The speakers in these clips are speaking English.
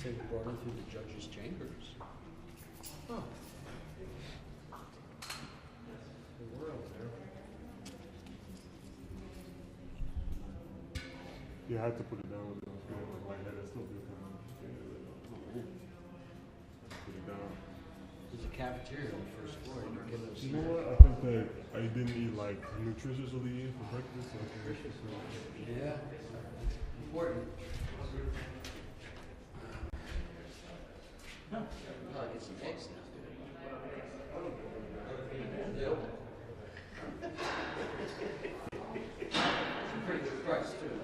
They brought him through the judge's chambers. Huh. They were over there. You had to put it down with it was good. Like my head is still good. Put it down. There's a cafeteria on the first floor. You don't get those You know snacks. what? I think that I didn't eat like nutritiously for breakfast. So Yeah, important. Oh, I get some eggs now. Yeah. Some pretty good price too.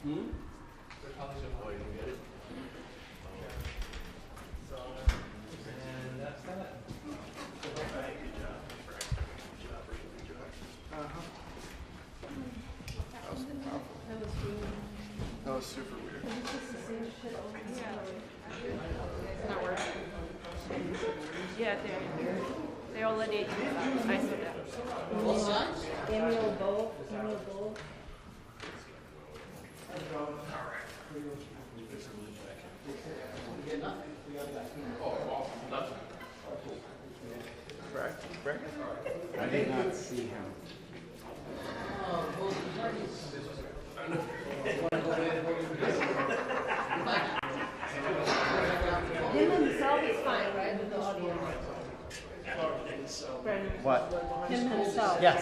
Hmm? That was super weird. Not working. Yeah, they already ate that. I said that. Both sides? Emil Bowl. Yeah, nothing. I did not see him. Oh, well, he's already. Him himself is fine, right, with the audience? What? Him himself. Yes.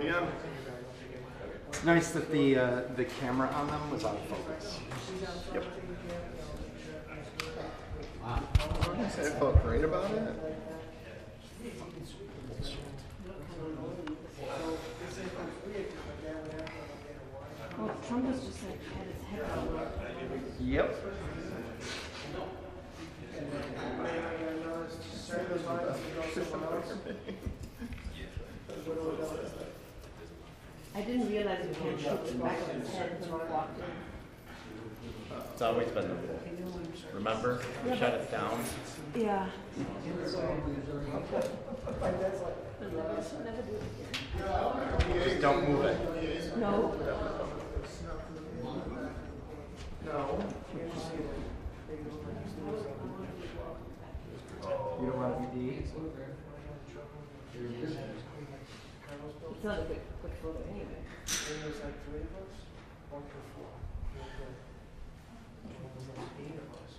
Yeah. It's nice that the camera on them was out of focus. Yep. I felt great about it. Well, Trump was just like had his head out. Yep. I didn't realize you can't shoot the back of his head when I walked in. It's always been the rule. Remember? We shut it down. Yeah. Just don't move it. No. You don't want to be It's not a quick photo anyway. There's like 3 of us, 1 per floor. There's like 8 of us.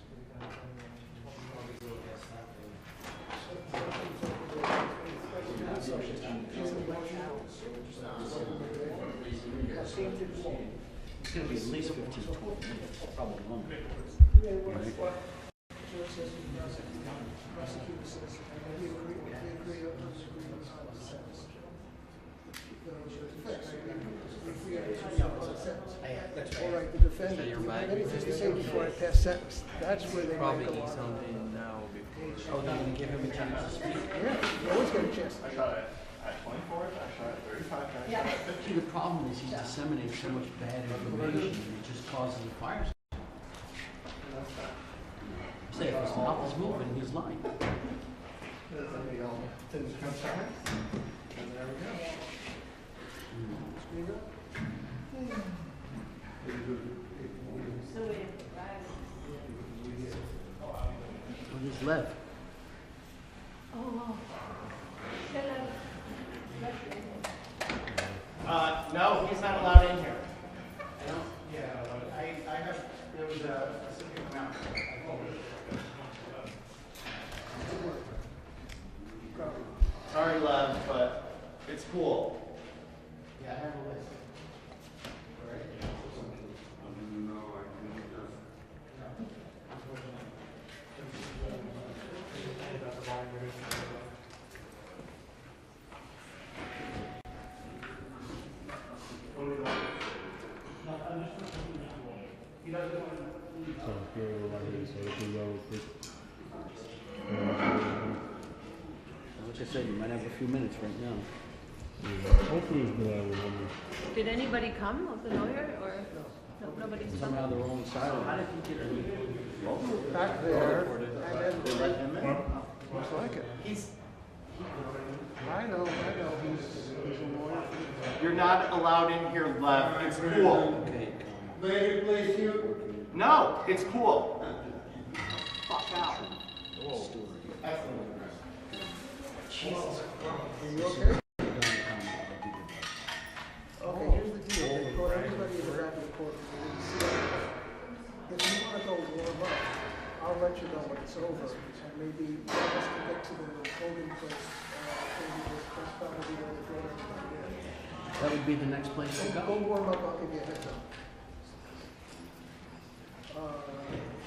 It's going to be at least 15, 20 minutes, probably longer. Prosecutor says, we agree on those agreements on the sentence. All right, the defendant, do you have anything to say before I pass sentence? That's where they might go on. now before. Oh, they're going to give him a chance to speak? Yeah, you always get a chance. I shot it at 24, I shot it 35, I shot it See, the problem is he disseminates so much bad information, it just causes a firestorm. Say, if his mouth is moving, he's lying. On his left. Oh. No, he's not allowed in here. Yeah, I have, there was a specific amount. Sorry, Lev, but it's cool. Yeah, I have a list. So good, so it can go quick. Like I said, you might have a few minutes right now. Hopefully he's gonna have a woman. Did anybody come of the lawyer or no, nobody's come? Somehow they're all silent. Back there, and then They let him in? looks like it. He's, I know, he's a lawyer. you're not allowed in here, Lev. It's cool. Lady, please, you. No, it's cool. Fuck out. Jesus. Are you okay? Okay, here's the deal. They brought everybody around the court. If you want to go warm up, I'll let you know when it's over. And maybe let us get to the voting place. That's probably where they brought everybody in. That would be the next place to Go go. warm up, I'll give you a heads up.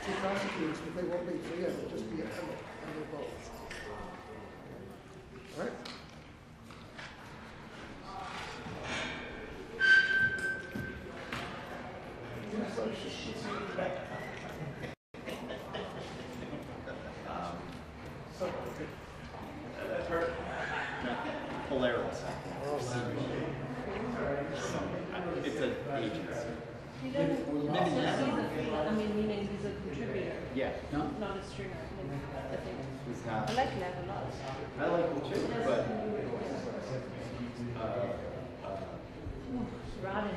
Two prosecutors, but they won't be three, it'll just be a Emma, and they're both. All right? Hilarious. It's an agency. He doesn't, I mean, meaning he's a contributor, Yeah. not a stringer. I think. He's not. I like Lev a lot. I like him too, but Rodden,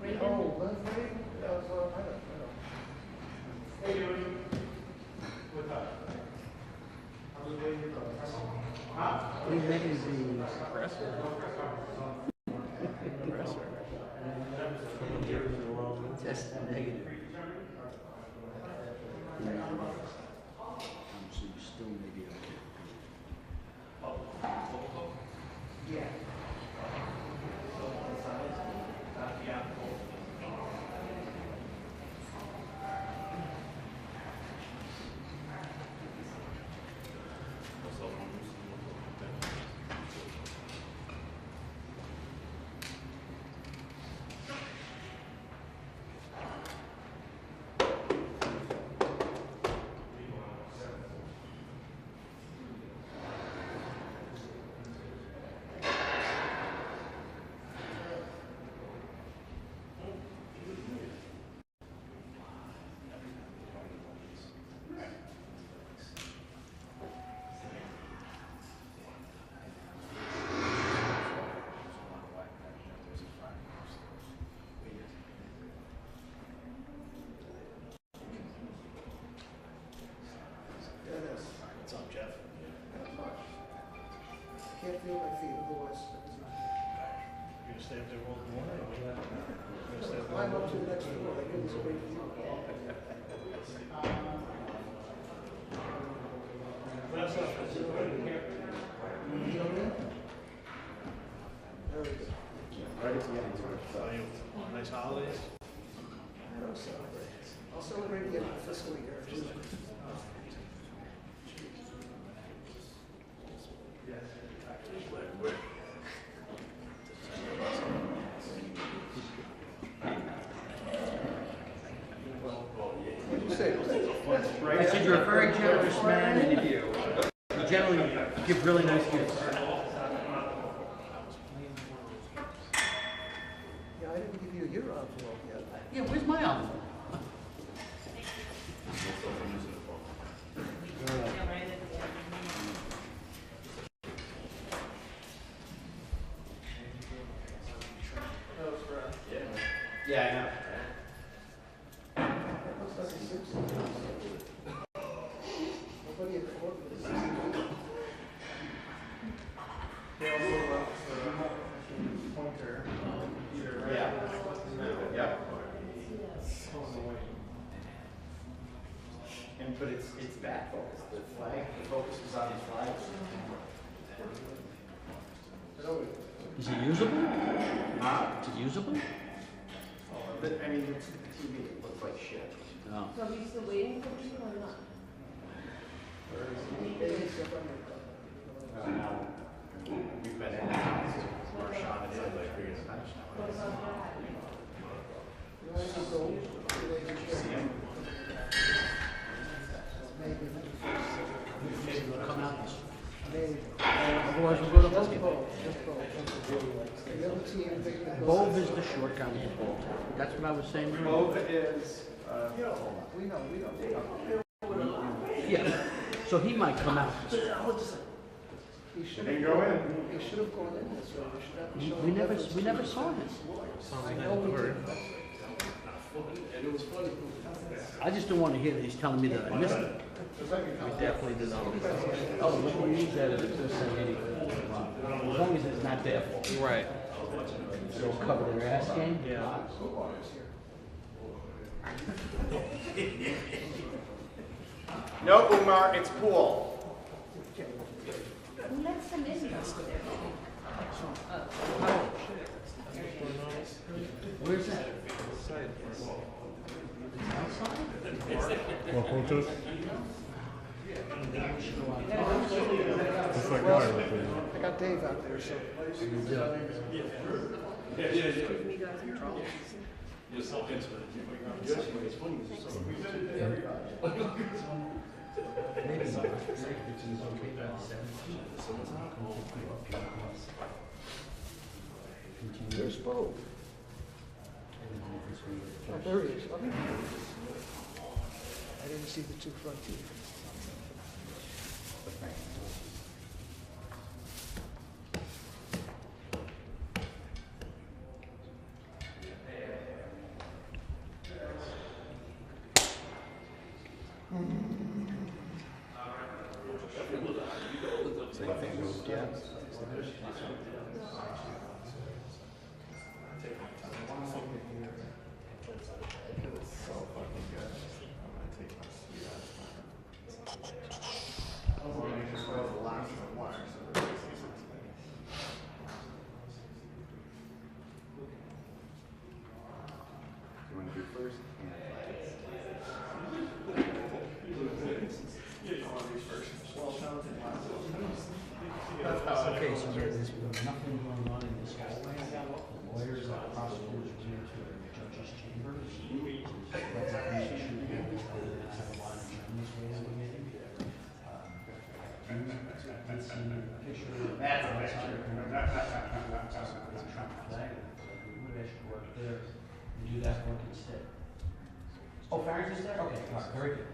Reagan. Oh, Leslie, I don't know. He may be test negative. So you still may be okay. What's up, Jeff? Can't feel my feet, otherwise. You gonna stay up there all morning? Or what? You gonna stay up there Climb up to the next floor, I give this great view. Very good. Nice holidays. I don't celebrate. I'll celebrate the end of the fiscal year. What'd you say? I said you're a very generous man, and you generally give really nice gifts. Yeah, I didn't give you your envelope yet. Yeah, where's my envelope? yeah, I know. That looks like a 60. Nobody in court with a 60. Yeah. Yeah. And but it's back focus. The flag, the focus is on these flags. Is it usable? Is it usable? But I mean, it's TV. It looks like shit. No. So are you still waiting for people or not? We've been in the house. Marshawn is like figuring it out. What about that? See him? Maybe we'll come out this way. Maybe. Otherwise we'll go to Just basketball. vote. short guy with the ball. That's what I was saying. Mauve is, We know. Yeah. So he might come out. He should have go in. He should have gone in this way. We should have shown We deference. never saw him. I know we did. I just don't want to hear that he's telling me that I missed it. Definitely did not. Oh, let me use that as a anything. As long as it's not their fault. Right. They'll cover their ass game. Yeah. no, Umar, it's pool. Who lets them in down there? Where's that? More protest? That's that guy right there. I got Dave out there, so. There's Bo. Oh, there he is. Okay. I didn't see the two front teeth. Same thing moved, yeah. You want to do first? Okay, so there's nothing going on in this hallway. The lawyers, the prosecutors are here to the judge's chambers. That's a conversation we have a lot of attorneys waiting in. Did see a picture of outside of the Trump flag. We would actually go up there and do that work instead. Oh, Farrington's there? Okay, all right, very good.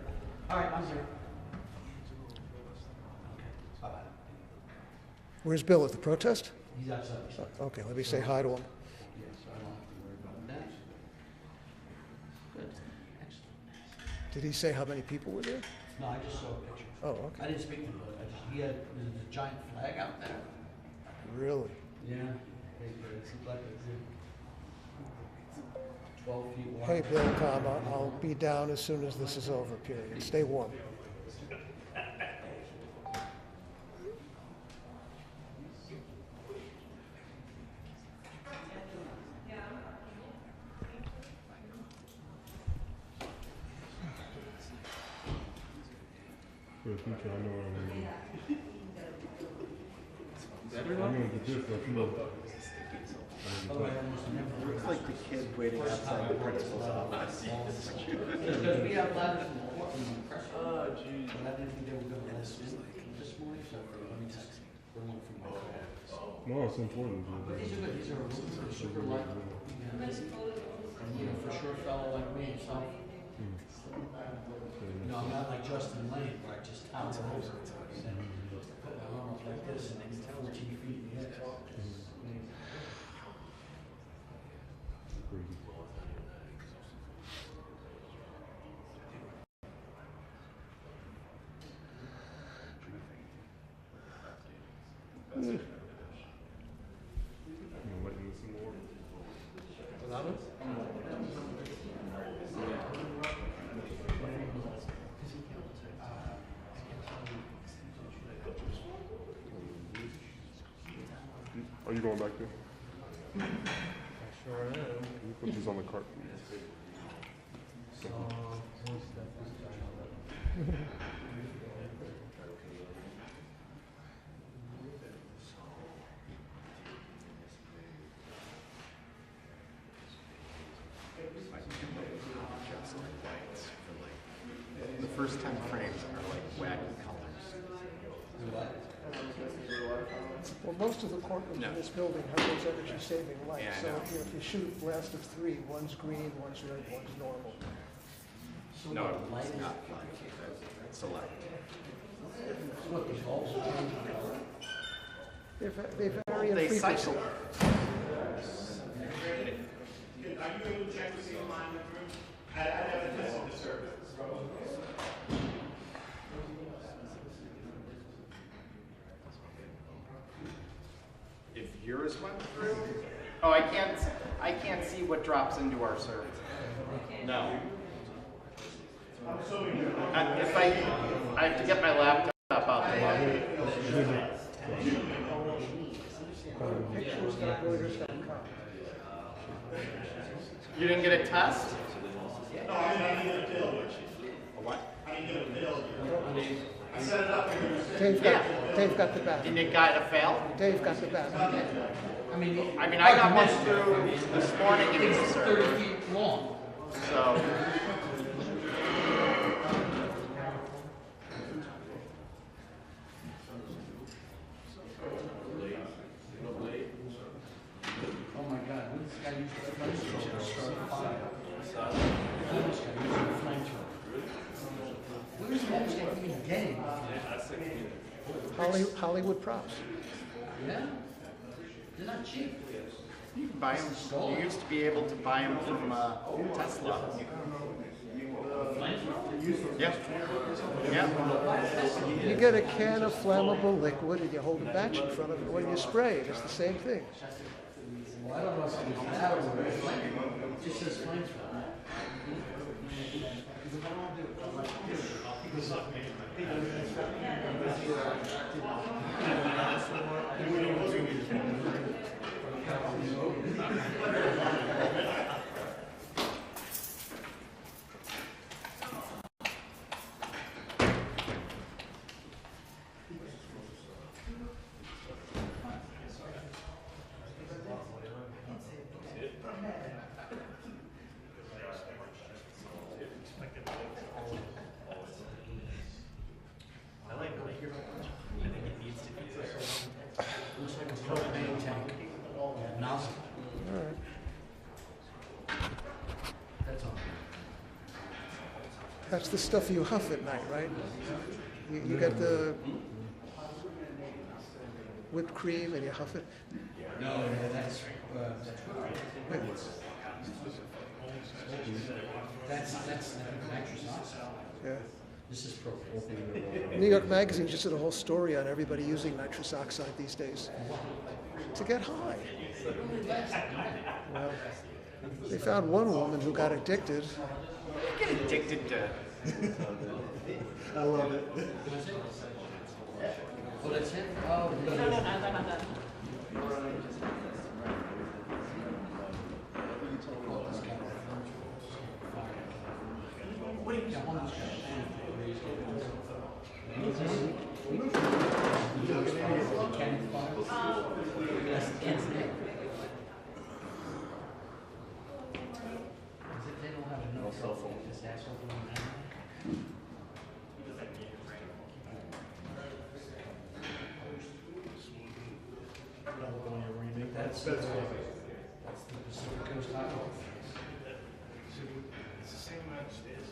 All right, I'm here. Okay, bye-bye. Where's Bill at the protest? He's outside. Okay, let me say hi to him. Yes, I don't have to worry about that. Good, excellent. Did he say how many people were there? No, I just saw a picture. Oh, I okay. didn't speak to him, but there's a giant flag out there. Really? Yeah. It seems like it's 12 feet wide. Hey, Bill, Tom, I'll be down as soon as this is over, period. Stay warm. For the future, I know what I'm going to do. I'm going to do this, like, you know. Looks like the kid waiting outside the principal's office. Because we have letters from the court from the press. Oh, geez. But I didn't think they were going to let us in this morning, so let me text me. Bring one from my office. No, it's important. But these are good. These are super light. And, you know, for a short fellow like me, so. You know, I'm not like Justin Lane, where I just tower over and put my arm up like this and it's 14 feet in the air. I'm going to let you listen more. Without it? Are you going back there? Sure am. Can you put these on the cart, please? The first 10 frames are like wacky colors. Well, most of the courtrooms in this building have those energy-saving lights. Yeah, I So know. if you shoot blast of 3, one's green, one's red, one's normal. No, it's not. It's a light. What, the bulbs are changing color? They vary in They frequency. cycle. Are you able to check to see online the room? I haven't tested the service. If yours went through, oh, I can't see what drops into our server. No. If I have to get my laptop out to log. Pictures.reuters.com. You didn't get a test? No, I didn't get a bill. A what? I didn't get a bill. I set it up here. Dave got the back. And it got a fail? Dave got the back. I mean, I got one through this morning and it's it's 30 feet long. So. Oh my God, what this guy used to flamethrower to start a fire? This guy used a flamethrower. Where's the next guy even getting? Hollywood props. Yeah? They're not cheap. You can buy them. You used to be able to buy them from Tesla. Yeah. Yeah. You get a can of flammable liquid and you hold a batch in front of it when you spray it. It's the same thing. Well, I don't know if it was that or it just says flamethrower. Looks like a propane tank. Nozzle. All right. That's all. That's the stuff you huff at night, right? You get the whipped cream and you huff it. No, that's that's nitrous oxide. Yeah. This is propane. New York Magazine just did a whole story on everybody using nitrous oxide these days to get high. Well, they found one woman who got addicted. Get addicted to. I love it. Oh, that's it? Oh, That's the Pacific Coast Highway. It's the same amount of stairs.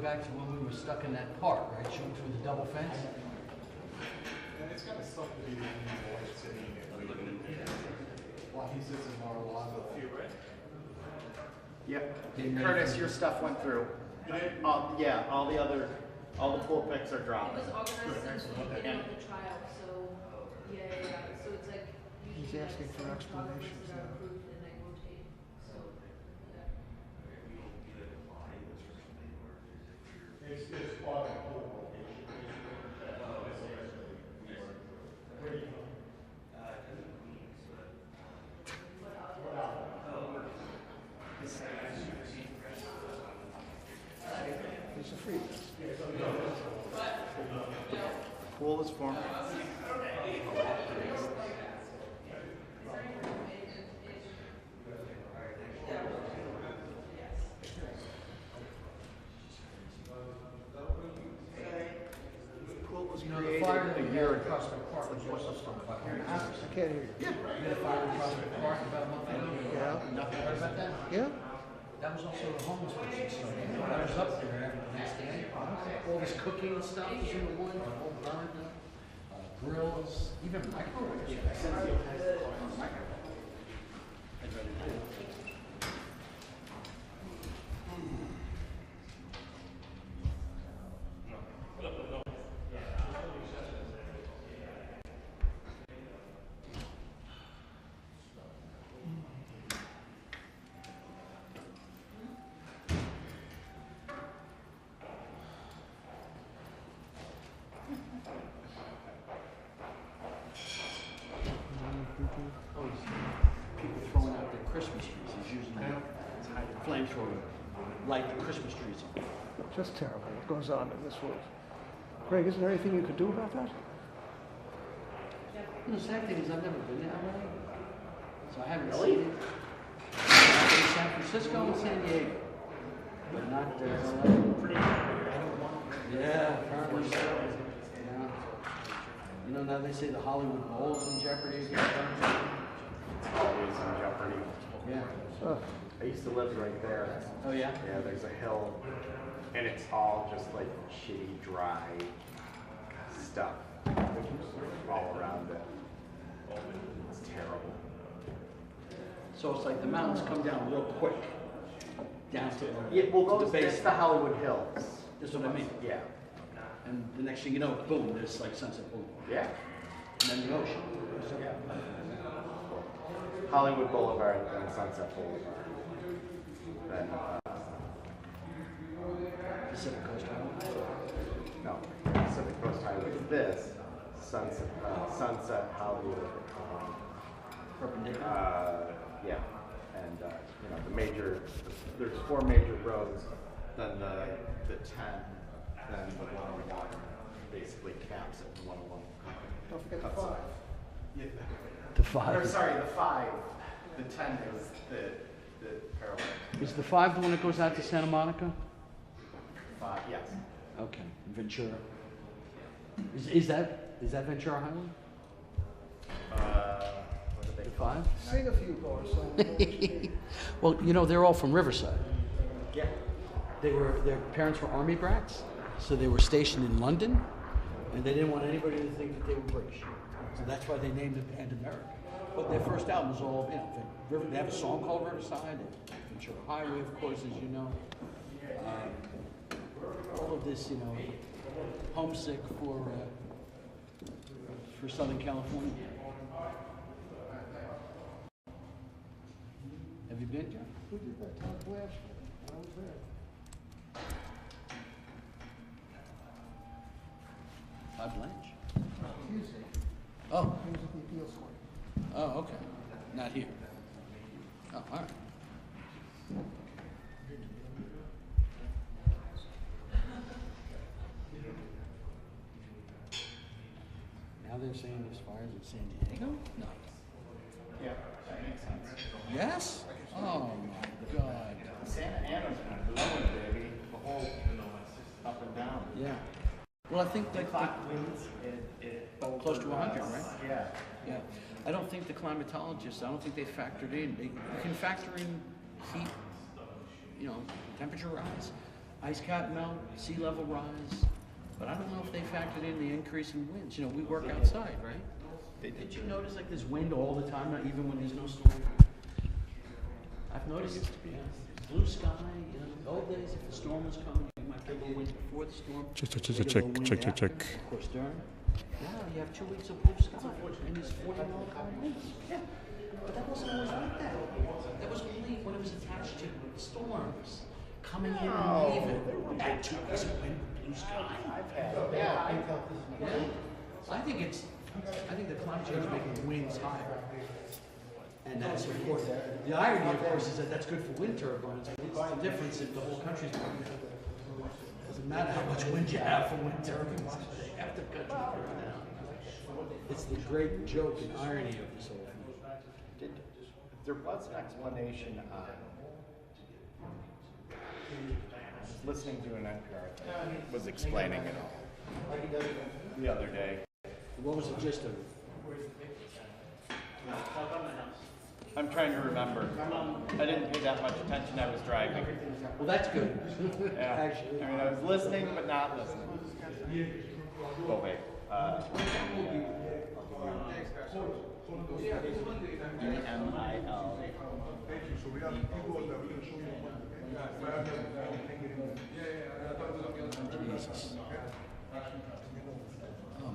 back to when we were stuck in that park, right, shooting through the double fence? And it's got something to do with the white city while he sits in Mar-a-Lago. Yep. Curtis, your stuff went through. Yeah, all the pool picks are dropping. It was organized since we did on the trial, so, yeah, so it's like. He's asking for explanations That are now. approved and they rotate, so, yeah. It's a free. Pool is formed. Pool was You know, the created fire that a we year had ago. across the park was also started about here in Amherst. I can't hear you. We had a fire across the park about a month ago. Yeah. Nothing heard about that? Yeah? That was also a homeless person, so I was up there every next day. All this cooking and stuff was in the wood, the whole burned up, grills, even microwaves. People throwing out their Christmas trees is usually flamethrower, light the Christmas trees on. Just terrible what goes on in this world. Greg, isn't there anything you could do about that? The sad thing is I've never been there already, so I haven't seen it. I've been in San Francisco and San Diego, but not LA. Yeah, apparently so. Yeah. You know, now they say the Hollywood Bowl is in jeopardy again. It's always in jeopardy. Yeah. I used to live right there. Oh yeah? Yeah, there's a hill, and it's all just like shitty, dry stuff all around it. It's terrible. So it's like the mountains come down real quick, down to Yeah, well, to those, the it's base. the Hollywood Hills. That's what I mean. Yeah. And the next thing you know, boom, there's like Sunset Boulevard. Yeah. And then the ocean. Yeah. Hollywood Boulevard, then Sunset Boulevard. Then, Pacific Coast Highway. no, Pacific Coast Highway. This, Sunset Hollywood. Perpendicular. Yeah. And, you know, the major, there's 4 major roads, then the 10, then the 101 basically caps at the 101. Don't forget the Cuts 5. off. Yeah. The Or 5. sorry, the 5. The 10 is the parallel. Is the 5 the one that goes out to Santa Monica? 5, yes. Okay. Ventura. Is that Ventura Highway? What do they The call 5? Sing a few bars, so we know what you mean. Well, you know, they're all from Riverside. it? Yeah. Their parents were army brats, so they were stationed in London, and they didn't want anybody to think that they were British. So that's why they named the band America. But their first album was all, you know, they have a song called Riverside, and Ventura Highway, of course, as you know. All of this, you know, homesick for Southern California. Have you been, John? Who did that? Tom Flash? I was there. Todd Blanche. Tuesday. Oh, He was at the appeals court. oh, okay. Not here. Oh, all right. Now they're saying there's fires in San Diego? No. Yeah, that makes sense. Yes? Oh my God. Santa Ana's been blowing, baby. The whole up and down. Yeah. Well, I think The that clock winds, it Close to 100, right? Yeah. yeah. I don't think the climatologists. I don't think they factored in. You can factor in heat, you know, temperature rise, ice cap melt, sea level rise, but I don't know if they factored in the increase in winds. You know, we work outside, right? Did you notice like there's wind all the time, not even when there's no storm? I've noticed blue sky, you know, the old days, if the storm was coming, you might get a little wind before the storm. Check. Of course, during. Now you have 2 weeks of blue sky, and it's 40-mile-an-hour winds. Yeah, but that wasn't always like that. That was only when it was attached to storms coming in and leaving. You had 2 weeks of wind, blue sky. Yeah. I think the climate change is making the winds higher. And that's, of course, the irony, of course, is that that's good for wind turbines. What's the difference if the whole country's burning down? Doesn't matter how much wind you have for wind turbines. Half the country burning down. It's the great joke and irony of this whole thing. There was an explanation on, I was listening to an NPR thing, was explaining it all the other day. What was the gist of it? I'm trying to remember. I didn't pay that much attention, I was driving. Well, that's good. Yeah. Actually. I mean, I was listening, but not listening. Oh, wait. Jesus. Oh,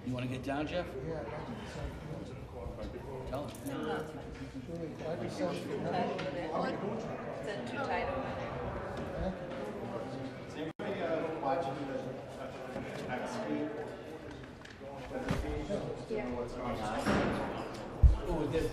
you want to get down, Jeff? Yeah. Tell him. I just said, Too tight over there. What? Is that too tight over there? Is anybody watching the next week? Yeah. What's going on? Oh, we did.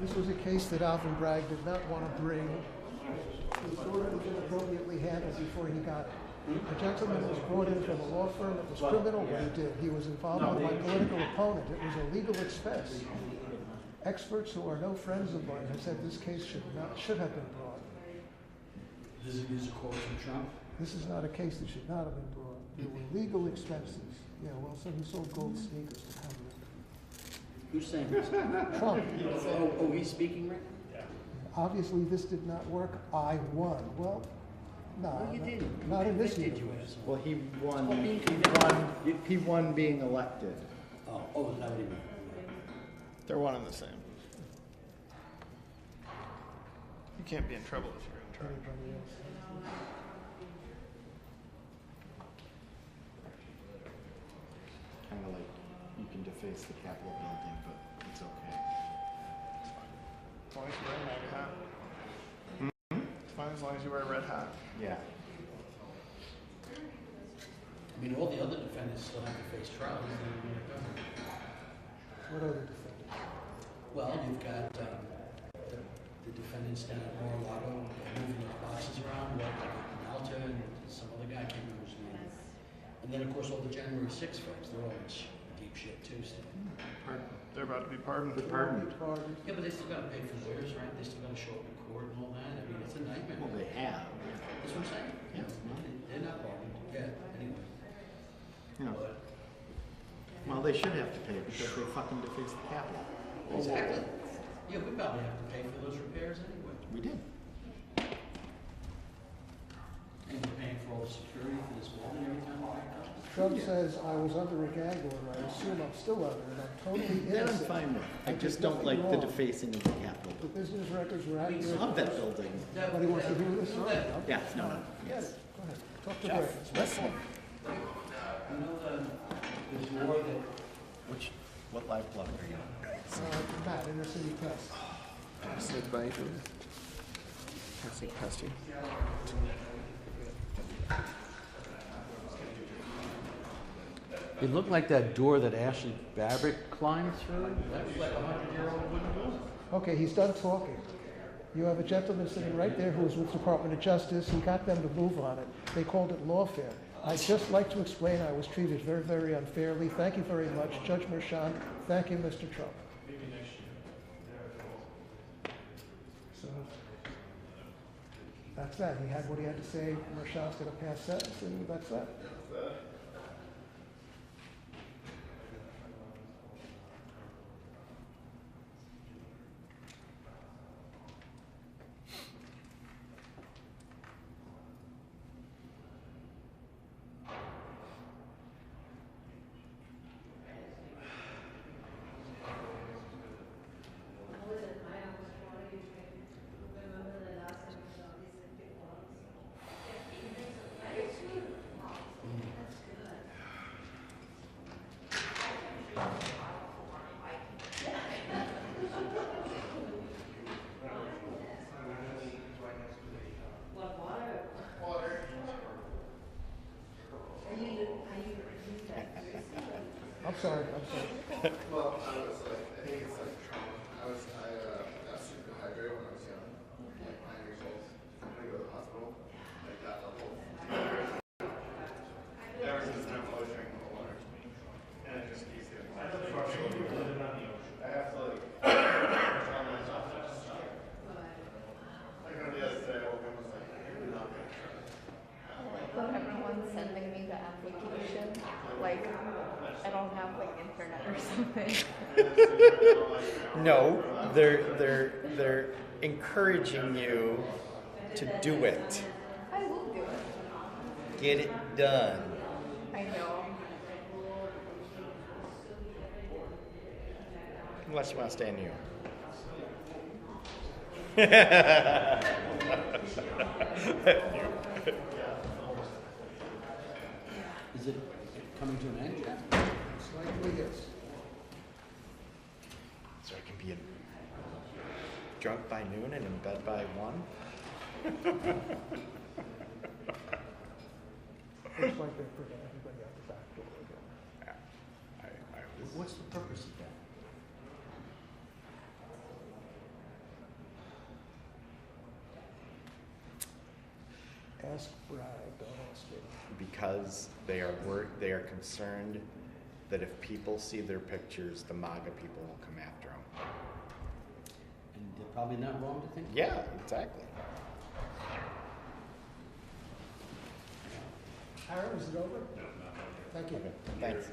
this was a case that Alvin Bragg did not want to bring. He thought it was inappropriately handled before he got it. A gentleman was brought in from a law firm. It was criminal what he did. He was involved with my political opponent. It was a legal expense. Experts who are no friends of mine have said this case should have been brought. This is a quote from Trump. This is not a case that should not have been brought. There were legal expenses. Yeah, well, so he sold gold sneakers to cover it. Who's saying this? Trump. Oh, he's speaking right now? Obviously, this did not work. I won. Well, no, No, you didn't. not in this Did you, universe. asshole? Well, he won. Well, being He won being elected. Oh, is that what he meant? They're one and the same. You can't be in trouble if you're in charge. Anybody else? Kind of like you can deface the Capitol building, but it's okay. As long as you wear a MAGA hat. It's fine as long as you wear a red hat. Yeah. I mean, all the other defendants still have to face trials. What other defendant? Well, you've got the defendants down at Mar-a-Lago moving their boxes around, like Malta and some other guy, I can't remember his name. And then, of course, all the January 6 folks, they're all in deep shit too still. They're about to be pardoned. Pardoned. Pardon. Yeah, but they still got to pay for lawyers, right? They still got to show up in court and all that. I mean, it's a nightmare. Well, they have. That's what I'm saying. Yeah, they're not pardoned. Yeah, anyway. No. But, Well, they should have to pay because they fucking defaced the Capitol. exactly. Yeah, we probably have to pay for those repairs anyway. We did. And we're paying for all the security for this building every time we back up. Trump says I was under a gag order. I assume I'm still under it. I'm totally That I'm innocent. fine with. I did just don't nothing like the wrong. defacing of the Capitol. The business records were I accurate. love that building. Nobody wants to hear this? All right, I'll Yeah, no. Yes. Go ahead. Talk to Jeff, Brad. listen. You know, there's more that What live blog are you on? Matt, Inner City Press. Saved by Ethan. That's it, past you. it looked like that door that Ashley Babbitt climbed through. That was like a 100-year-old wooden door. Okay, he's done talking. You have a gentleman sitting right there who was with Department of Justice. He got them to move on it. They called it lawfare. I'd just like to explain I was treated very, very unfairly. Thank you very much. Judge Mershon, thank you, Mr. Trump. So that's that. He had what he had to say. Mershon's going to pass sentence, and that's that. I'm sorry. Well, I was like, I think it's like trauma. I got super dehydrated when I was young, like 9 years old. I'm gonna go to the hospital, like that level. Ever since then, I'm always drinking more water. And it just keeps getting worse. I have to like, tell myself to just stop. Like the other day, I woke up and was like, I'm not gonna try. Like when everyone's sending me the application, like I don't have like internet or something. No, they're encouraging you to do it. I will do it. Get it done. I know. Unless you want to stay in New York. Is it coming to an end yet? Slightly, yes. So I can be drunk by noon and in bed by 1? Looks like they're bringing everybody out the back door again. What's the purpose of that? Ask Bragg, don't ask me. Because they are concerned that if people see their pictures, the MAGA people will come after them. And they're probably not wrong to think that. Yeah, exactly. Aaron, is it over? No, thank you. Okay, thanks.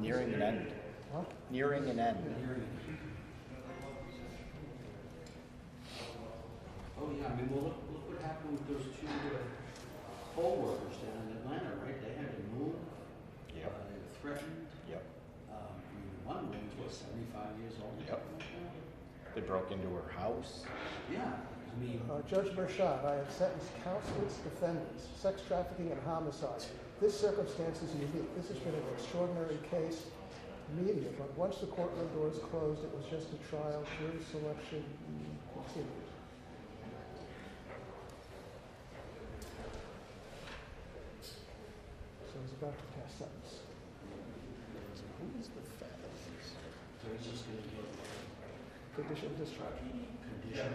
Nearing an end. Huh? Nearing an end. Oh, yeah, I mean, well, look what happened with those two poll workers down in Atlanta, right? They had to move. Yep. They were threatened. Yep. I mean, one woman's, what, 75 years old? Yep. They broke into her house. Yeah, I mean, Judge Mershon, I have sentenced countless defendants, sex trafficking and homicide. This circumstance is unique. This has been an extraordinary case, media, but once the courtroom doors closed, it was just a trial. Jury selection continued. So he's about to pass sentence. Who is the fabulous? so he's just going to get Conditional discharge. conditional.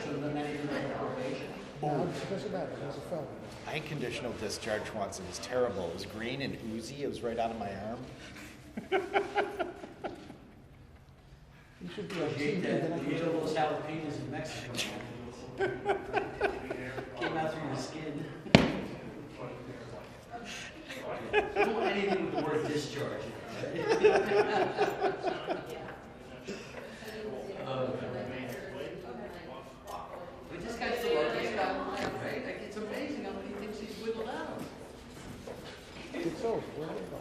So then not even like probation. Now, it doesn't matter. He's a felon. I had conditional discharge once. It was terrible. It was green and oozy. It was right out of my arm. You should be on You ate TV. Then I that, can you ate tell all those jalapenos in Mexico. Came out through your skin. You don't want anything with the word discharge. But this guy's the luckiest guy alive, right? Like, it's amazing how many things he's whittled out. It's over. Where do we go?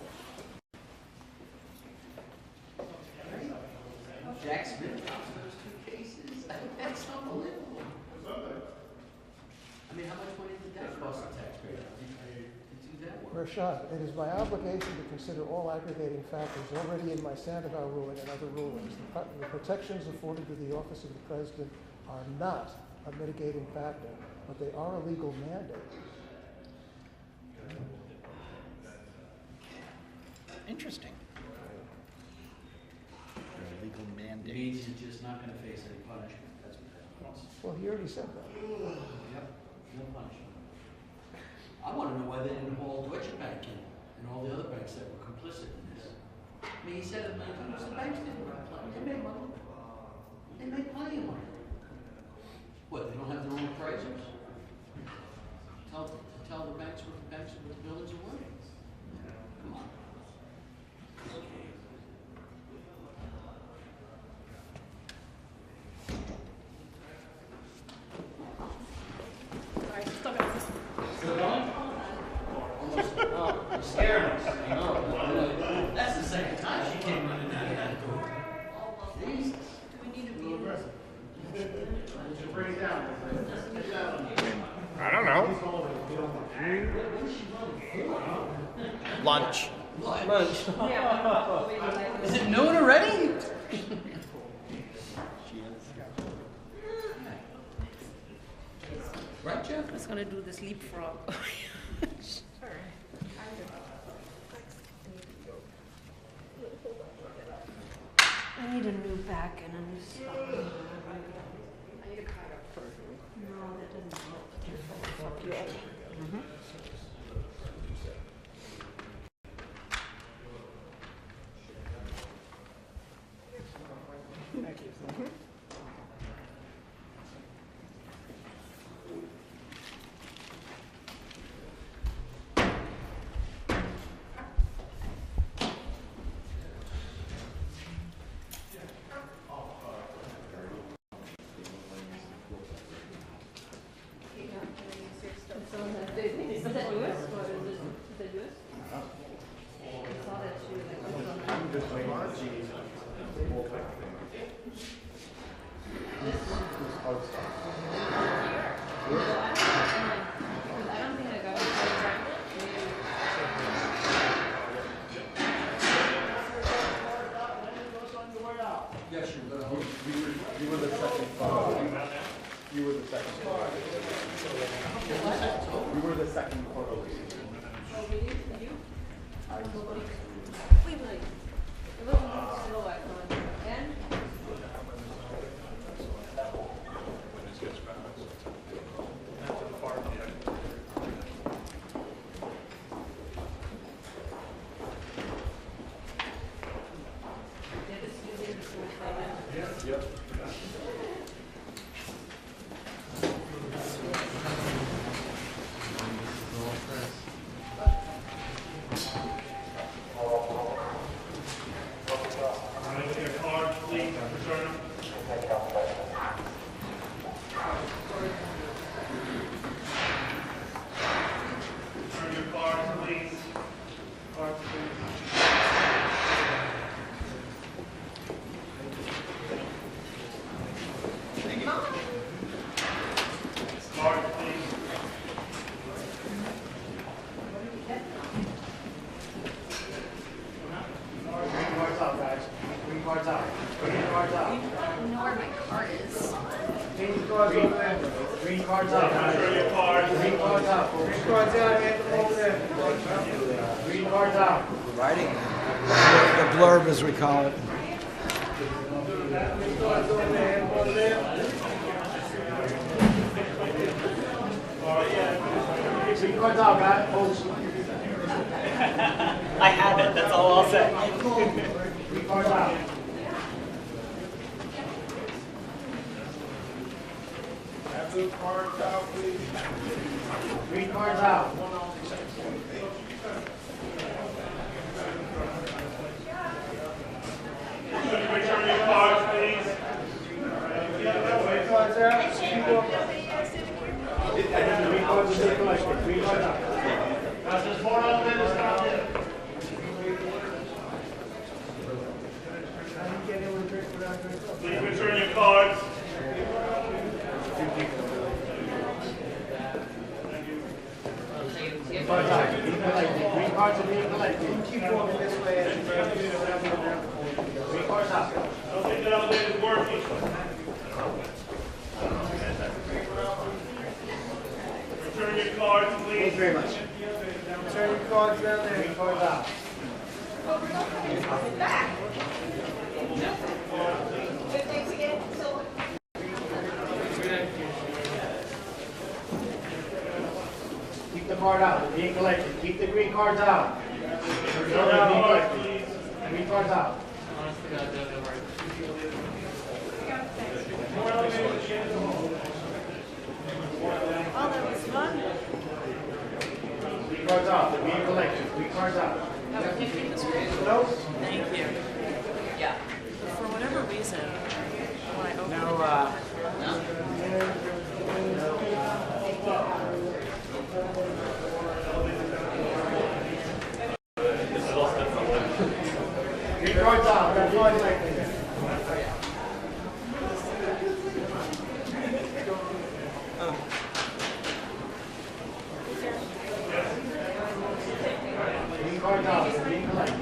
Jack Smith drops those 2 cases. That's unbelievable. I mean, how much money did that cost the taxpayer to do that work? Mershon, it is my obligation to consider all aggravating factors already in my Sandoval ruling and other rulings. The protections afforded to the office of the president are not a mitigating factor, but they are a legal mandate. Interesting. Legal It mandate. means he's just not going to face any punishment. That's what that means. Well, he already said that. Yep, no punishment. I want to know why they didn't haul Deutsche Bank in and all the other banks that were complicit in this. I mean, he said it many times, the banks didn't run plans, they made money. They made plenty of money. What, they don't have their own appraisers? Tell the banks what the buildings are worth. Come on. Sorry, still got this. Still going? Oh, you're scaring us. I know. That's the second time she came running out of that door. Jesus. We need to be in this. Bring it down. I don't know. Lunch. Lunch. Is it noon already? Right, Jeff? I was gonna do this leapfrog. I need a new back and a new spine. I need a chiropractor. No, that doesn't help. Fuck you up. Is that yours? Or is that yours? I saw that too. I don't think I got it. Yes, you're gonna hold. You were the second photo. You were the second photo. You were the second photo. Wait, it wasn't slow at one. And? Yep. Green cards up. Green cards up. Green cards out. Green cards out. Writing. The blurb, as we call it. Green cards out, guys. I have it, that's all I'll say. Green cards out. Blue cards out, please. Green cards out. Return your cards, please. Green cards out. Green cards are collected. Green cards out. Guys, there's 4 other minutes down there. Please return your cards. Green cards are being collected. Keep walking this way. Green cards out. I don't think the elevator's working. Return your cards, please. Thank you very much. Turn your cards down there. Green cards out. Keep them card out. They're being collected. Keep the green cards out. They're being collected. Green cards out. Oh, that was fun. Green cards out. They're being collected. Green cards out. No. Thank you. Yeah. For whatever reason, when I opened Green cards out. They're being collected. Cards out. They're being collected.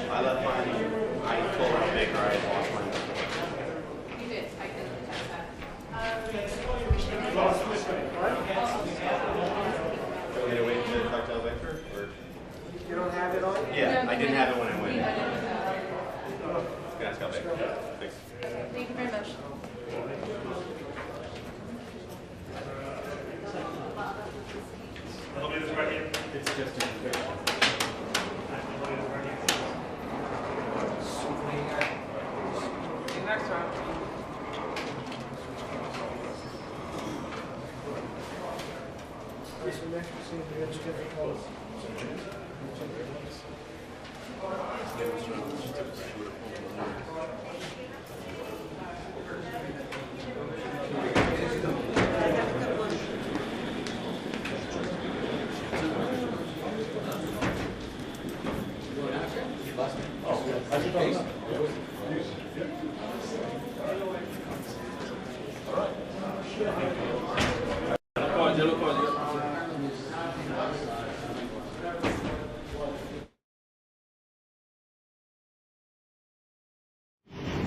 I left mine. I told my maker I had lost mine. You did, I did attach that. Do you want me to wait to talk to Victor? Or? You don't have it on? Yeah, I didn't have it when I went. Can I ask how Victor? Thanks. Thank you very much. It's just a conviction. next round.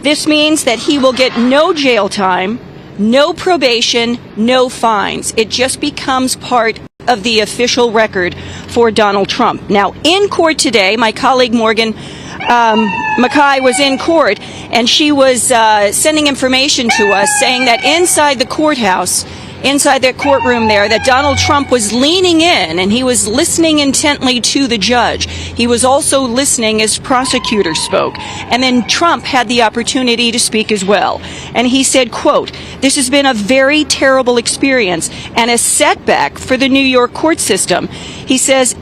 This means that he will get no jail time, no probation, no fines. It just becomes part of the official record for Donald Trump. Now, in court today, my colleague Morgan Mackay was in court, and she was sending information to us saying that inside the courthouse, inside that courtroom there, that Donald Trump was leaning in and he was listening intently to the judge. He was also listening as prosecutors spoke. And then Trump had the opportunity to speak as well. And he said, quote, "This has been a very terrible experience and a setback for the New York court system." He says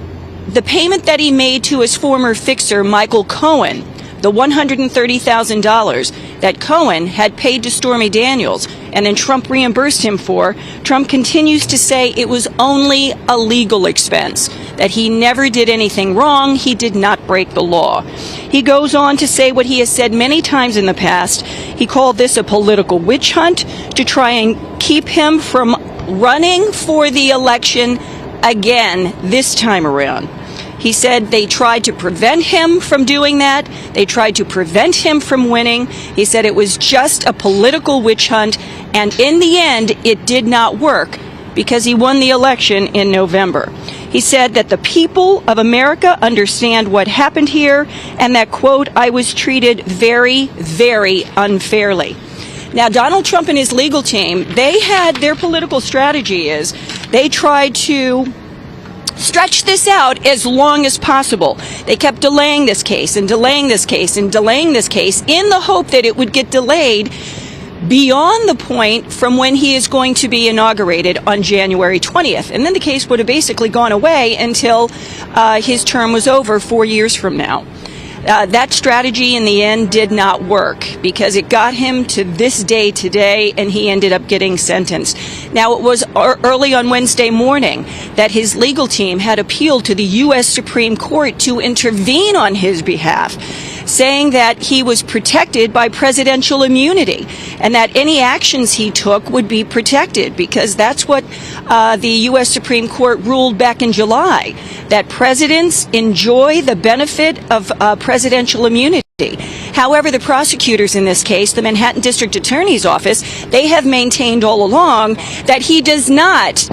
the payment that he made to his former fixer, Michael Cohen, the $130,000 that Cohen had paid to Stormy Daniels, and then Trump reimbursed him for, Trump continues to say it was only a legal expense, that he never did anything wrong, he did not break the law. He goes on to say what he has said many times in the past. He called this a political witch hunt to try and keep him from running for the election again this time around. He said they tried to prevent him from doing that. They tried to prevent him from winning. He said it was just a political witch hunt, and in the end, it did not work because he won the election in November. He said that the people of America understand what happened here, and that, quote, "I was treated very, very unfairly." Now, Donald Trump and his legal team, they had their political strategy is they tried to stretch this out as long as possible. They kept delaying this case and delaying this case and delaying this case in the hope that it would get delayed beyond the point from when he is going to be inaugurated on January 20th. And then the case would have basically gone away until his term was over 4 years from now. That strategy in the end did not work because it got him to this day today, and he ended up getting sentenced. Now, it was early on Wednesday morning that his legal team had appealed to the U.S. Supreme Court to intervene on his behalf, saying that he was protected by presidential immunity and that any actions he took would be protected, because that's what the U.S. Supreme Court ruled back in July, that presidents enjoy the benefit of presidential immunity. However, the prosecutors in this case, the Manhattan District Attorney's Office, they have maintained all along that he does not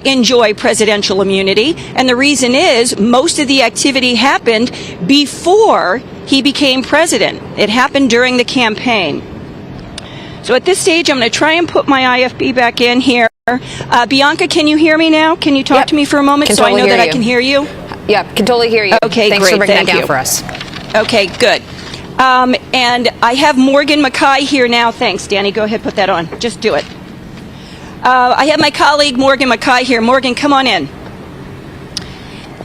enjoy presidential immunity, and the reason is most of the activity happened before he became president. It happened during the campaign. So at this stage, I'm going to try and put my IFB back in here. Bianca, can you hear me now? Can you talk to me for a moment so I know that I can hear you? Yep, can totally hear you. Okay, Thanks great. for breaking Thank that down you. for us. Okay, good. And I have Morgan Mackay here now. Thanks, Danny. Go ahead, put that on. Just do it. I have my colleague Morgan Mackay here. Morgan, come on in.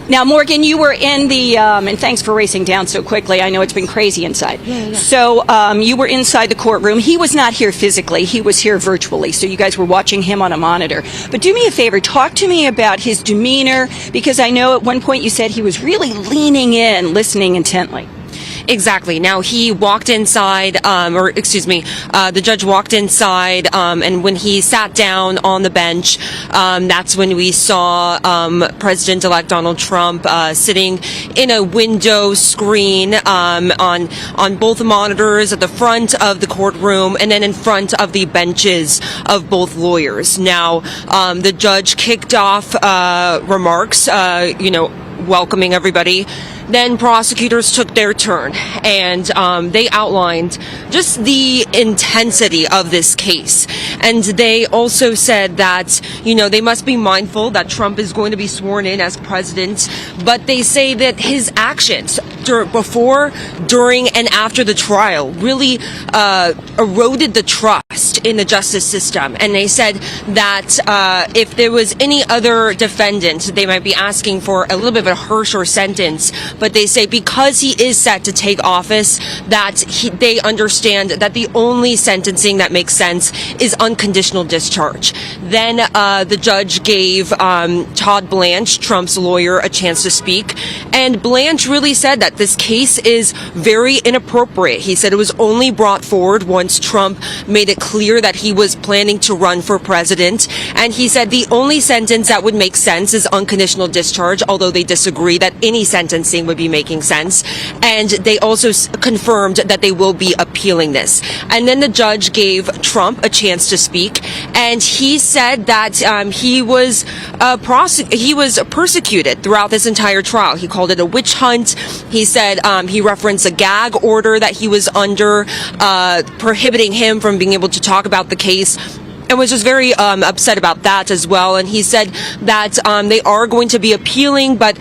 Now, Morgan, you were in the, and thanks for racing down so quickly. I know it's been crazy inside. Yeah. So you were inside the courtroom. He was not here physically. He was here virtually. So you guys were watching him on a monitor. But do me a favor. Talk to me about his demeanor, because I know at one point you said he was really leaning in, listening intently. Exactly. Now, he walked inside, the judge walked inside, and when he sat down on the bench, that's when we saw President-elect Donald Trump sitting in a window screen on both monitors at the front of the courtroom and then in front of the benches of both lawyers. Now, the judge kicked off remarks, welcoming everybody. Then prosecutors took their turn, and they outlined just the intensity of this case. And they also said that, they must be mindful that Trump is going to be sworn in as president, but they say that his actions before, during, and after the trial really eroded the trust in the justice system. And they said that if there was any other defendant, they might be asking for a little bit of a harsher sentence. But they say because he is set to take office, that they understand that the only sentencing that makes sense is unconditional discharge. Then the judge gave Todd Blanche, Trump's lawyer, a chance to speak. And Blanche really said that this case is very inappropriate. He said it was only brought forward once Trump made it clear that he was planning to run for president. And he said the only sentence that would make sense is unconditional discharge, although they disagree that any sentencing would be making sense. And they also confirmed that they will be appealing this. And then the judge gave Trump a chance to speak, and he said that he was persecuted throughout this entire trial. He called it a witch hunt. He said he referenced a gag order that he was under, prohibiting him from being able to talk about the case, and was just very upset about that as well. And he said that they are going to be appealing, but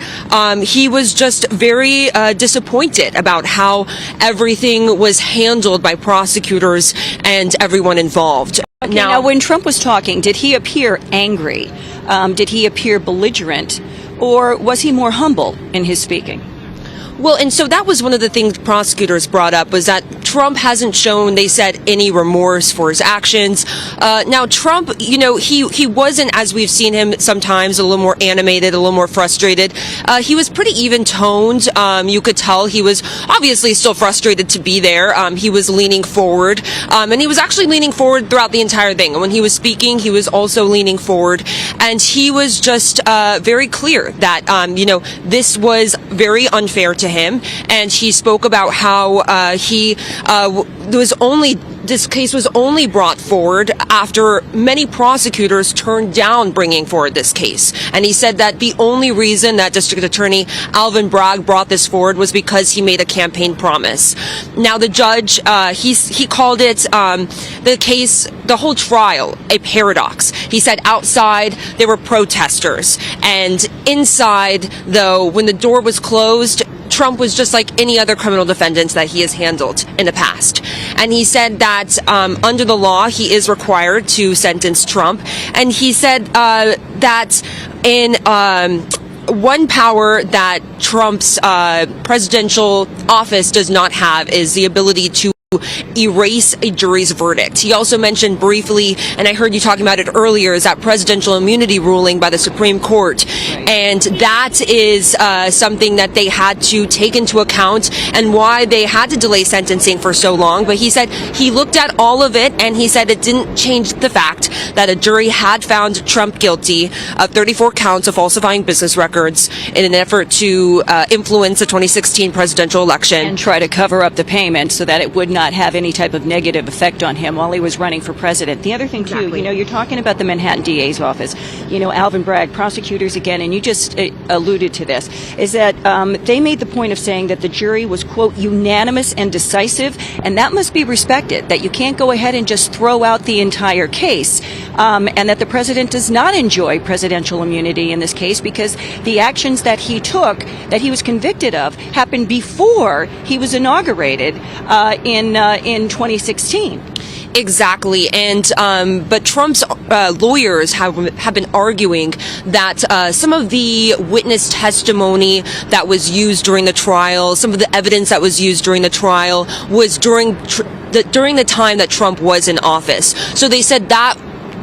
he was just very disappointed about how everything was handled by prosecutors and everyone involved. Okay, now, when Trump was talking, did he appear angry? Did he appear belligerent? Or was he more humble in his speaking? Well, and so that was one of the things prosecutors brought up, was that Trump hasn't shown, they said, any remorse for his actions. Now, Trump, he wasn't, as we've seen him sometimes, a little more animated, a little more frustrated. He was pretty even-toned. You could tell he was obviously still frustrated to be there. He was leaning forward, and he was actually leaning forward throughout the entire thing. And when he was speaking, he was also leaning forward, and he was just very clear that, this was very unfair to him, and he spoke about how this case was only brought forward after many prosecutors turned down bringing forward this case. And he said that the only reason that District Attorney Alvin Bragg brought this forward was because he made a campaign promise. Now, the judge, he called it, the whole trial, a paradox. He said outside there were protesters, and inside, though, when the door was closed, Trump was just like any other criminal defendant that he has handled in the past. And he said that under the law, he is required to sentence Trump. And he said that in one power that Trump's presidential office does not have is the ability to erase a jury's verdict. He also mentioned briefly, and I heard you talking about it earlier, is that presidential immunity ruling by the Supreme Court. And that is something that they had to take into account and why they had to delay sentencing for so long. But he said he looked at all of it, and he said it didn't change the fact that a jury had found Trump guilty of 34 counts of falsifying business records in an effort to influence the 2016 presidential election. And try to cover up the payment so that it would not have any type of negative effect on him while he was running for president. The other thing, too, you're talking about the Manhattan DA's office. Alvin Bragg, prosecutors again, and you just alluded to this, is that they made the point of saying that the jury was, quote, unanimous and decisive, and that must be respected, that you can't go ahead and just throw out the entire case. and that the president does not enjoy presidential immunity in this case because the actions that he took, that he was convicted of, happened before he was inaugurated in 2016. Exactly, and but Trump's lawyers have been arguing that some of the witness testimony that was used during the trial, some of the evidence that was used during the trial, was during the time that Trump was in office. So they said that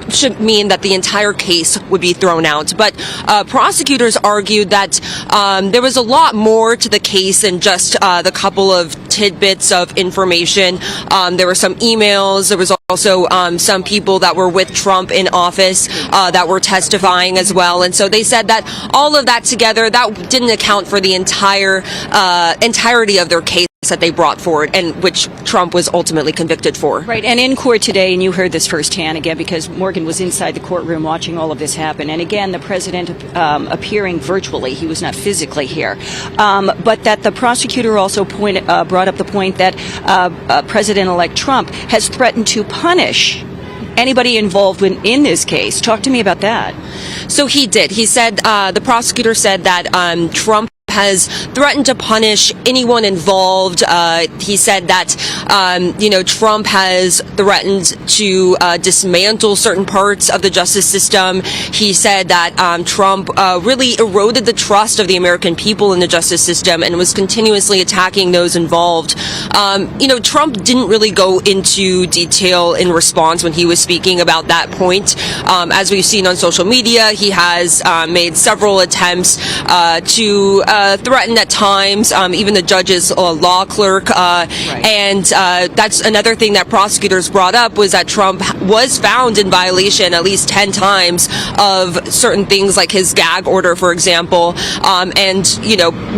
should mean that the entire case would be thrown out. But prosecutors argued that there was a lot more to the case than just the couple of tidbits of information. There were some emails. There was also some people that were with Trump in office that were testifying as well. And so they said that all of that together, that didn't account for the entirety of their case that they brought forward, and which Trump was ultimately convicted for. Right, and in court today, and you heard this firsthand again because Morgan was inside the courtroom watching all of this happen, and again, the president appearing virtually, he was not physically here, but that the prosecutor also brought up the point that President-elect Trump has threatened to punish anybody involved in this case. Talk to me about that. So he did. He said, the prosecutor said that Trump has threatened to punish anyone involved. He said that, Trump has threatened to dismantle certain parts of the justice system. He said that Trump really eroded the trust of the American people in the justice system and was continuously attacking those involved. Trump didn't really go into detail in response when he was speaking about that point. As we've seen on social media, he has made several attempts to threatened at times, even the judge's law clerk. Right. And that's another thing that prosecutors brought up, was that Trump was found in violation at least 10 times of certain things like his gag order, for example.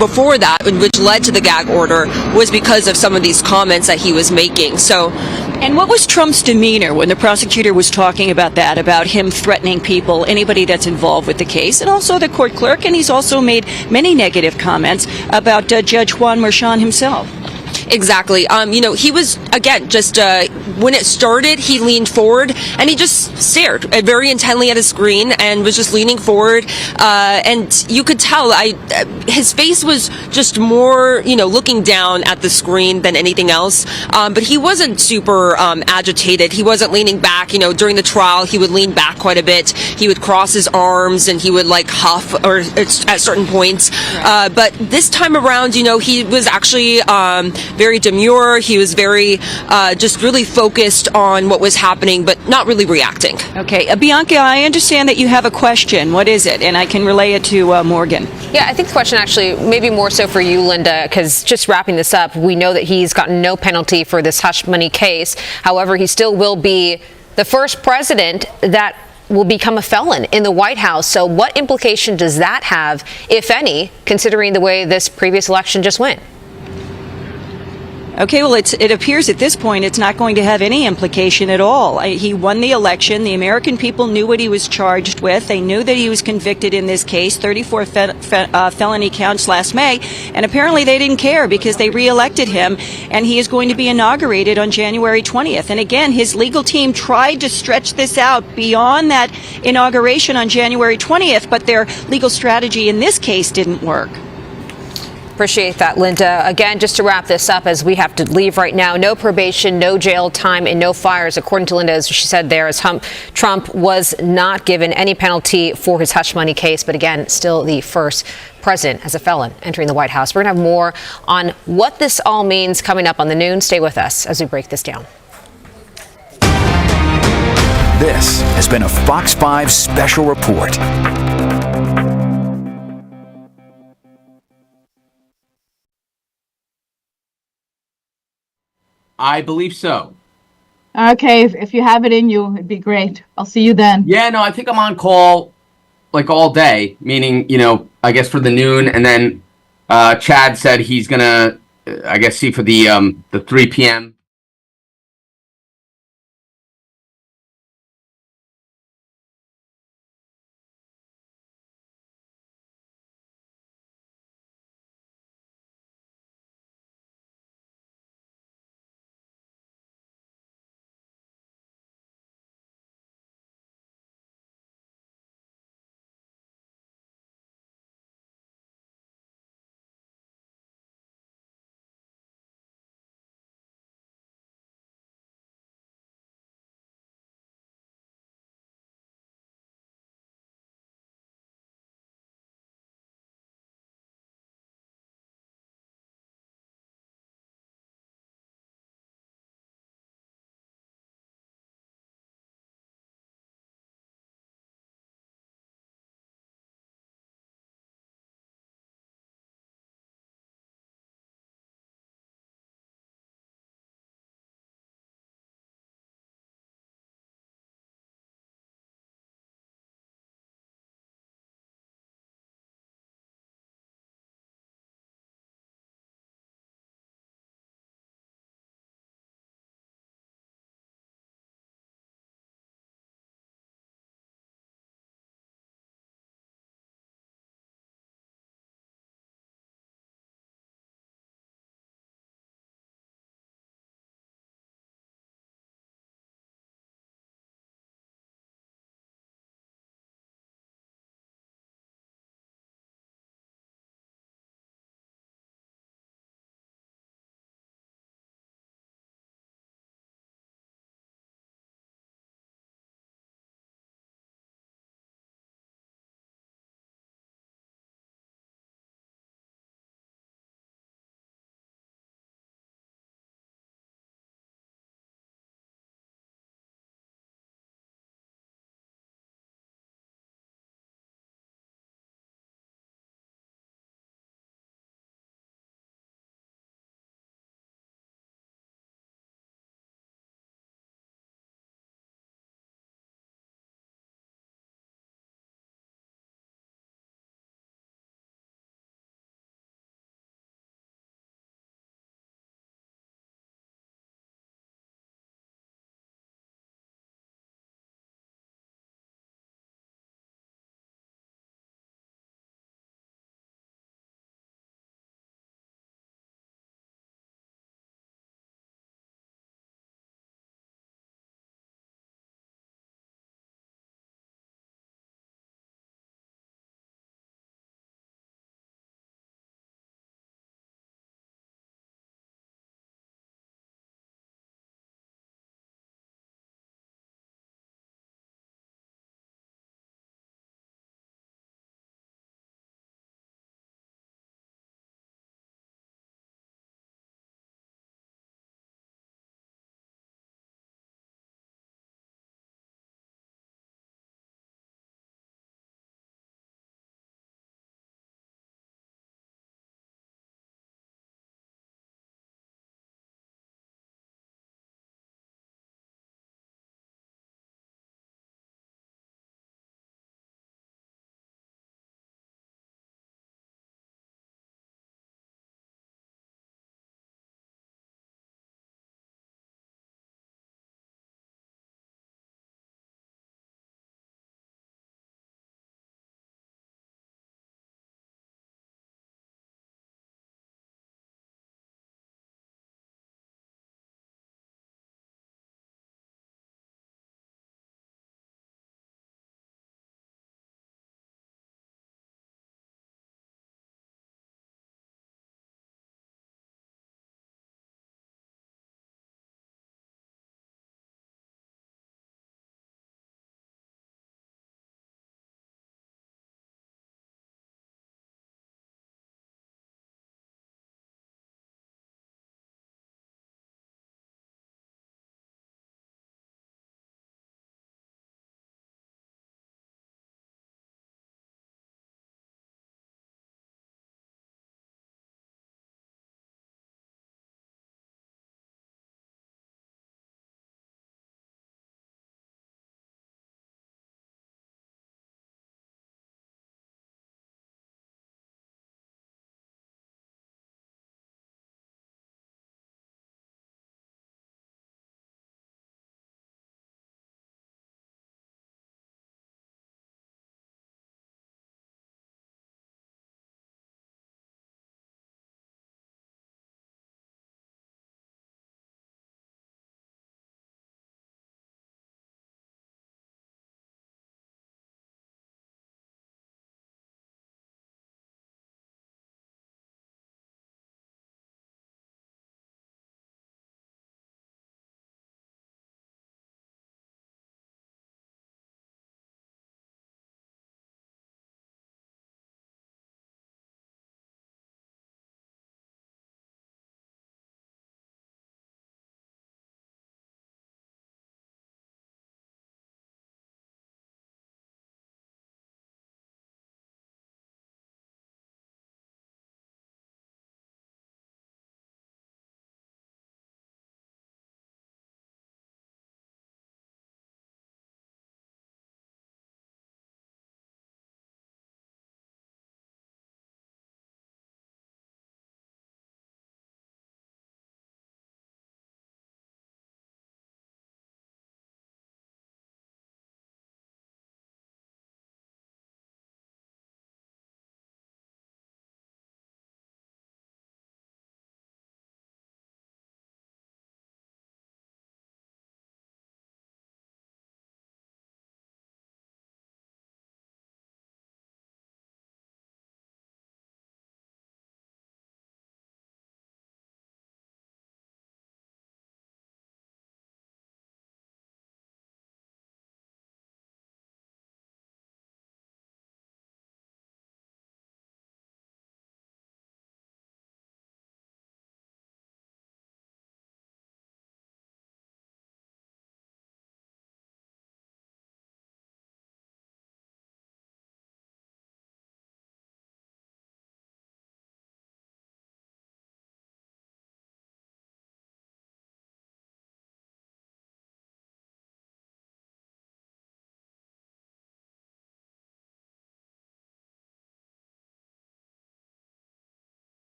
Before that, which led to the gag order, was because of some of these comments that he was making. So, and what was Trump's demeanor when the prosecutor was talking about that, about him threatening people, anybody that's involved with the case, and also the court clerk? And he's also made many negative comments about Judge Juan Merchan himself. Exactly. He was, again, just when it started, he leaned forward and he just stared very intently at his screen and was just leaning forward. And you could tell his face was just more, looking down at the screen than anything else. But he wasn't super agitated. He wasn't leaning back. During the trial, he would lean back quite a bit. He would cross his arms and he would huff at certain points. But this time around, he was actually very demure. He was very just really focused on what was happening, but not really reacting. Okay. Bianca, I understand that you have a question. What is it? And I can relay it to Morgan. Yeah, I think the question actually maybe more so for you, Linda, because just wrapping this up, we know that he's gotten no penalty for this hush money case. However, he still will be the first president that will become a felon in the White House. So what implication does that have, if any, considering the way this previous election just went? Okay, well, it appears at this point it's not going to have any implication at all. He won the election. The American people knew what he was charged with. They knew that he was convicted in this case, 34 felony counts last May, and apparently they didn't care because they reelected him, and he is going to be inaugurated on January 20th. And again, his legal team tried to stretch this out beyond that inauguration on January 20th, but their legal strategy in this case didn't work. Appreciate that, Linda. Again, just to wrap this up, as we have to leave right now, no probation, no jail time, and no fires. According to Linda, as she said there, as Trump was not given any penalty for his hush money case, but again, still the first president as a felon entering the White House. We're going to have more on what this all means coming up on the Noon. Stay with us as we break this down. This has been a Fox 5 special report. I believe so. Okay, if you have it in you, it'd be great. I'll see you then. Yeah, no, I think I'm on call all day, meaning, I guess for the noon, and then Chad said he's gonna, I guess, see for the 3 p.m.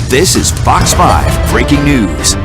This is Fox 5 Breaking News.